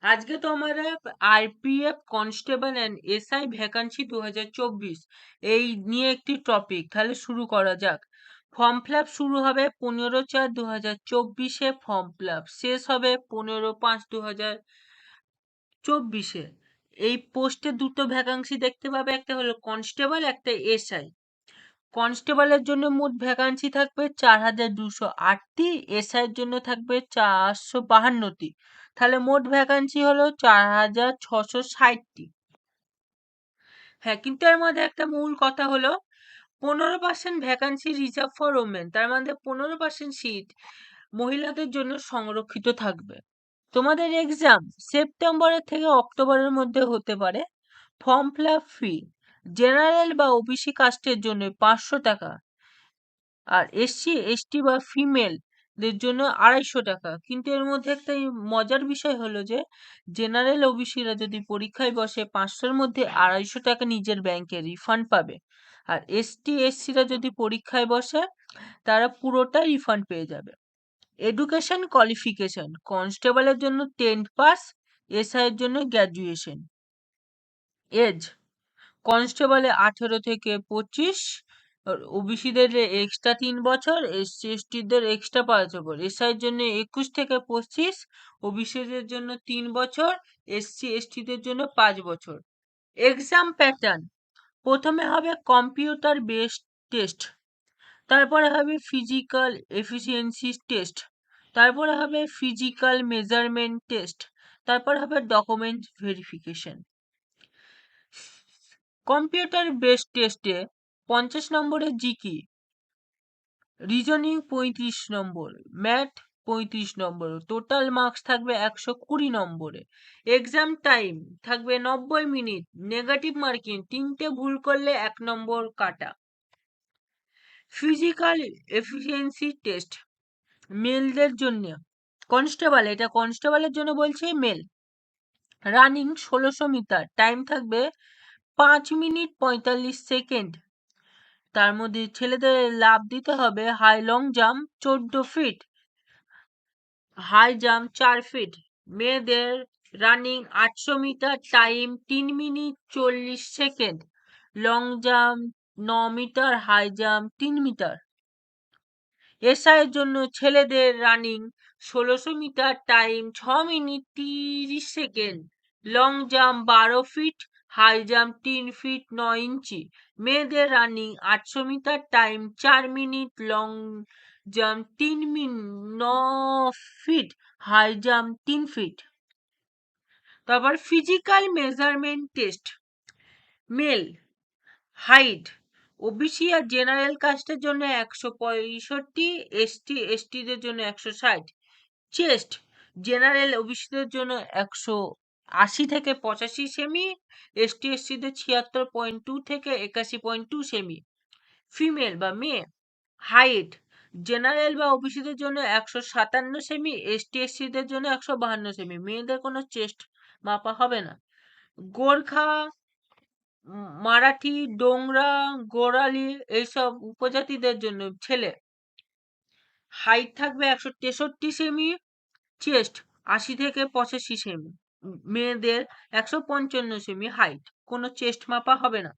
আজকে তো আমরা RPF constable and SI vacancy 2024 এই নিয়ে একটি টপিক। তাহলে শুরু করা যাক। ফর্ম ফিল আপ শুরু হবে 15/4/2024-এ, ফর্ম ফিল আপ শেষ হবে 15/5/2024-এ। এই পোস্টে দুটো ভ্যাকান্সি দেখতে পাবে, একটা হলো কনস্টেবল, একটা এসআই। কনস্টেবলের জন্য মোট ভ্যাকান্সি থাকবে 4208টি, এসআই এর জন্য থাকবে 452টি। তাহলে মোট ভ্যাকান্সি হলো 4660টি। হ্যাঁ, কিন্তু এর মধ্যে একটা মূল কথা হলো 15% ভ্যাকান্সি রিজার্ভ ফর ওমেন, তার মধ্যে 15% সিট মহিলাদের জন্য সংরক্ষিত থাকবে। তোমাদের এক্সাম সেপ্টেম্বরের থেকে অক্টোবরের মধ্যে হতে পারে। ফর্ম ফিল আপ ফি জেনারেল বা ওবিসি কাস্টের জন্য 500 টাকা, আর এসসি এসটি বা ফিমেলদের জন্য 250 টাকা। কিন্তু এর মধ্যে একটা মজার বিষয় হলো যে জেনারেল ওবিসিরা যদি পরীক্ষায় বসে 500-র মধ্যে 250 টাকা নিজের ব্যাংকে রিফান্ড পাবে, আর এসটি এসসিরা যদি পরীক্ষায় বসে তারা পুরোটা রিফান্ড পেয়ে যাবে। এডুকেশন কোয়ালিফিকেশন কনস্টেবলের জন্য 10th পাস, এসআই এর জন্য গ্র্যাজুয়েশন। এজ কনস্টেবলে 18 থেকে 25, ওবিসিদের এক্সট্রা 3 বছর, এসসি এসটিদের এক্সট্রা 5 বছর। এসআইয়ের জন্য 21 থেকে 25, ওবিসিদের জন্য 3 বছর, এসসি এসটিদের জন্য 5 বছর। এক্সাম প্যাটার্ন প্রথমে হবে কম্পিউটার বেসড টেস্ট, তারপরে হবে ফিজিক্যাল এফিসিয়েন্সি টেস্ট, তারপরে হবে ফিজিক্যাল মেজারমেন্ট টেস্ট, তারপর হবে ডকুমেন্ট ভেরিফিকেশন। কম্পিউটার বেসড টেস্টে 50 নম্বরের জিকে, রিজনিং 35 নম্বর, ম্যাথ 35 নম্বর, টোটাল মার্কস থাকবে 120 নম্বরে। এক্সাম টাইম থাকবে 90 মিনিট, নেগেটিভ মার্কিং 3টে ভুল করলে 1 নম্বর কাটা। ফিজিক্যাল এফিসিয়েন্সি টেস্ট মেলদের জন্য, কনস্টেবল, এটা কনস্টেবলের জন্য বলছি, মেল। রানিং 1600 মিটার, টাইম থাকবে 5 মিনিট 45 সেকেন্ড। তার মধ্যে ছেলেদের লাফ দিতে হবে high long jump 14 feet, high jump 4 feet. মেয়েদের running 800 metre, time 3 minute 40 second, long jump 9 metre, high jump 3 metre. SI এর জন্য ছেলেদের running 1600 metre, time 6 minute 30 second, long jump 12 feet, high jump 3 feet 9 inch. মেয়েদের running 800 metre, time 4 minute, long jump 3 minute 9 feet, high jump 3 feet. তারপর physical measurement test male, height OBC আর general কাস্টের জন্য 165, ST এসটিদের জন্য 160। Chest general ওবিসিদের জন্য 180 থেকে 85 semi, ST এসটিদের 76.2 থেকে 81.2 semi. Female বা মেয়ে হাইট জেনারেল বা ওবিসিদের জন্য 157 সেমি, এসটি এসসিদের জন্য 152 সেমি। মেয়েদের কোনো চেস্ট মাপা হবে না। গোর্খা, মারাঠি, ডোংরা, গোরালি এইসব উপজাতিদের জন্য ছেলে হাইট থাকবে 163 সেমি, চেস্ট 80 থেকে 85 সেমি। মেয়েদের 155 সেমি হাইট, কোনো চেস্ট মাপা হবে না।